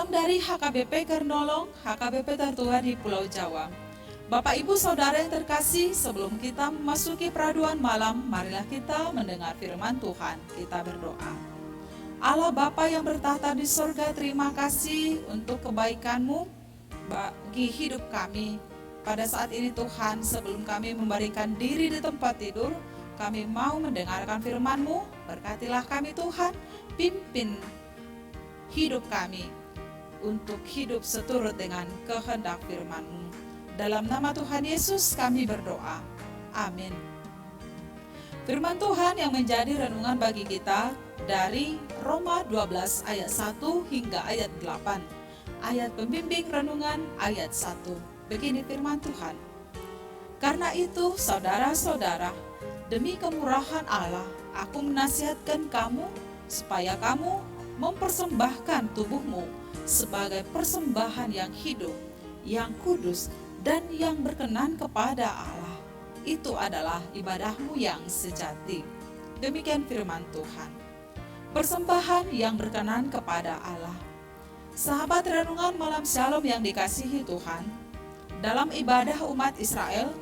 Salam dari HKBP Kernolong, HKBP tertua di Pulau Jawa. Bapak Ibu Saudara yang terkasih, sebelum kita memasuki peraduan malam, marilah kita mendengar firman Tuhan. Kita berdoa. Allah Bapa yang bertahta di sorga, terima kasih untuk kebaikan-Mu bagi hidup kami. Pada saat ini Tuhan, sebelum kami memberikan diri di tempat tidur, kami mau mendengarkan firman-Mu. Berkatilah kami Tuhan, pimpin hidup kami untuk hidup seturut dengan kehendak firman-Mu. Dalam nama Tuhan Yesus kami berdoa. Amin. Firman Tuhan yang menjadi renungan bagi kita dari Roma 12 ayat 1 hingga ayat 8. Ayat pembimbing renungan ayat 1. Begini firman Tuhan. Karena itu saudara-saudara, demi kemurahan Allah, aku menasihatkan kamu supaya kamu mempersembahkan tubuhmu sebagai persembahan yang hidup, yang kudus, dan yang berkenan kepada Allah. Itu adalah ibadahmu yang sejati. Demikian firman Tuhan. Persembahan yang berkenan kepada Allah. Sahabat renungan malam Shalom yang dikasihi Tuhan, dalam ibadah umat Israel,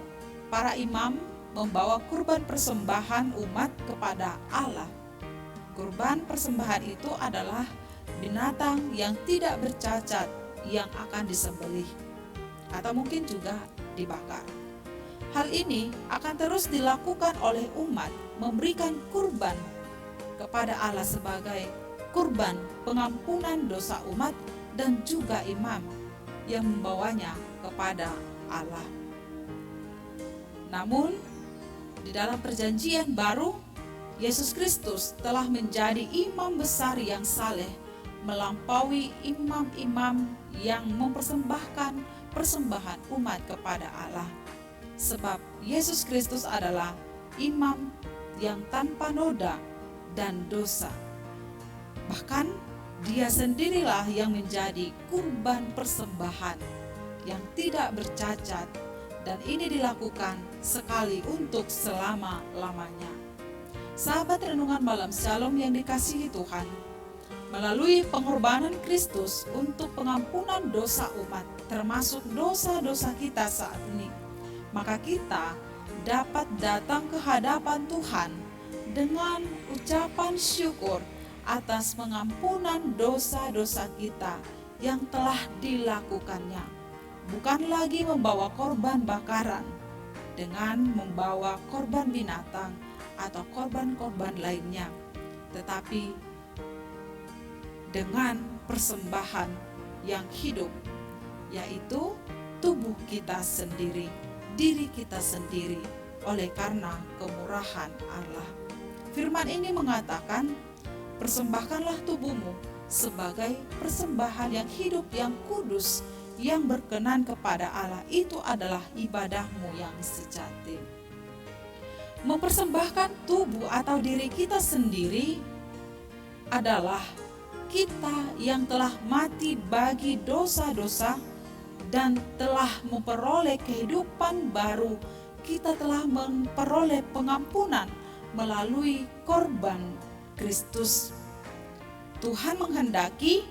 para imam membawa kurban persembahan umat kepada Allah. Kurban persembahan itu adalah binatang yang tidak bercacat yang akan disembelih atau mungkin juga dibakar. Hal ini akan terus dilakukan oleh umat, memberikan kurban kepada Allah sebagai kurban pengampunan dosa umat dan juga imam yang membawanya kepada Allah. Namun di dalam perjanjian baru, Yesus Kristus telah menjadi imam besar yang saleh, melampaui imam-imam yang mempersembahkan persembahan umat kepada Allah. Sebab Yesus Kristus adalah imam yang tanpa noda dan dosa. Bahkan Dia sendirilah yang menjadi kurban persembahan yang tidak bercacat, dan ini dilakukan sekali untuk selama-lamanya. Sahabat renungan malam Shalom yang dikasihi Tuhan, melalui pengorbanan Kristus untuk pengampunan dosa umat, termasuk dosa-dosa kita saat ini, maka kita dapat datang ke hadapan Tuhan dengan ucapan syukur atas pengampunan dosa-dosa kita yang telah dilakukannya. Bukan lagi membawa korban bakaran dengan membawa korban binatang atau korban-korban lainnya, tetapi dengan persembahan yang hidup, yaitu tubuh kita sendiri, diri kita sendiri, oleh karena kemurahan Allah. Firman ini mengatakan, persembahkanlah tubuhmu sebagai persembahan yang hidup, yang kudus, yang berkenan kepada Allah. Itu adalah ibadahmu yang sejati. Mempersembahkan tubuh atau diri kita sendiri adalah kita yang telah mati bagi dosa-dosa dan telah memperoleh kehidupan baru. Kita telah memperoleh pengampunan melalui korban Kristus. Tuhan menghendaki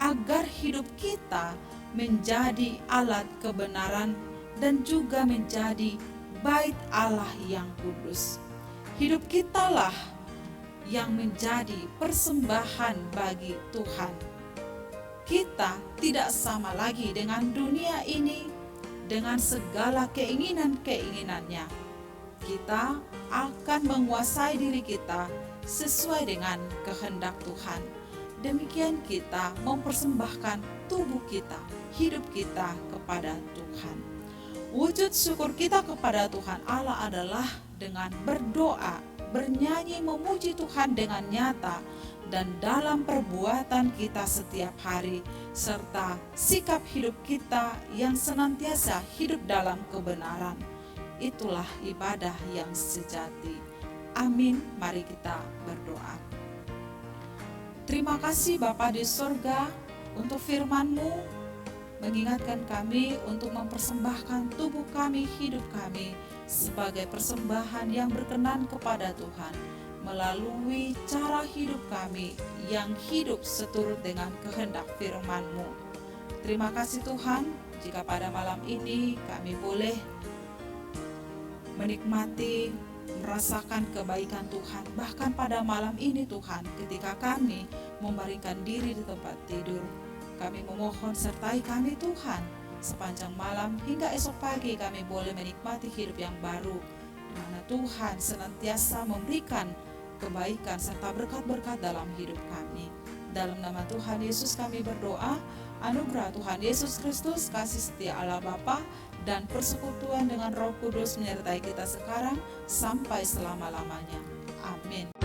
agar hidup kita menjadi alat kebenaran dan juga menjadi bait Allah yang kudus. Hidup kitalah yang menjadi persembahan bagi Tuhan. Kita tidak sama lagi dengan dunia ini, dengan segala keinginan-keinginannya. Kita akan menguasai diri kita sesuai dengan kehendak Tuhan. Demikian kita mempersembahkan tubuh kita, hidup kita kepada Tuhan. Wujud syukur kita kepada Tuhan Allah adalah dengan berdoa, bernyanyi memuji Tuhan dengan nyata dan dalam perbuatan kita setiap hari, serta sikap hidup kita yang senantiasa hidup dalam kebenaran. Itulah ibadah yang sejati. Amin. Mari kita berdoa. Terima kasih Bapa di sorga untuk firman-Mu, mengingatkan kami untuk mempersembahkan tubuh kami, hidup kami sebagai persembahan yang berkenan kepada Tuhan. melalui cara hidup kami yang hidup seturut dengan kehendak firman-Mu. Terima kasih Tuhan, jika pada malam ini kami boleh menikmati, merasakan kebaikan Tuhan. Bahkan pada malam ini Tuhan, ketika kami memberikan diri di tempat tidur, kami memohon sertai kami Tuhan. Sepanjang malam hingga esok pagi kami boleh menikmati hidup yang baru, di mana Tuhan senantiasa memberikan kebaikan serta berkat-berkat dalam hidup kami. Dalam nama Tuhan Yesus kami berdoa, anugerah Tuhan Yesus Kristus, kasih setia Allah Bapa, dan persekutuan dengan Roh Kudus menyertai kita sekarang sampai selama-lamanya. Amin.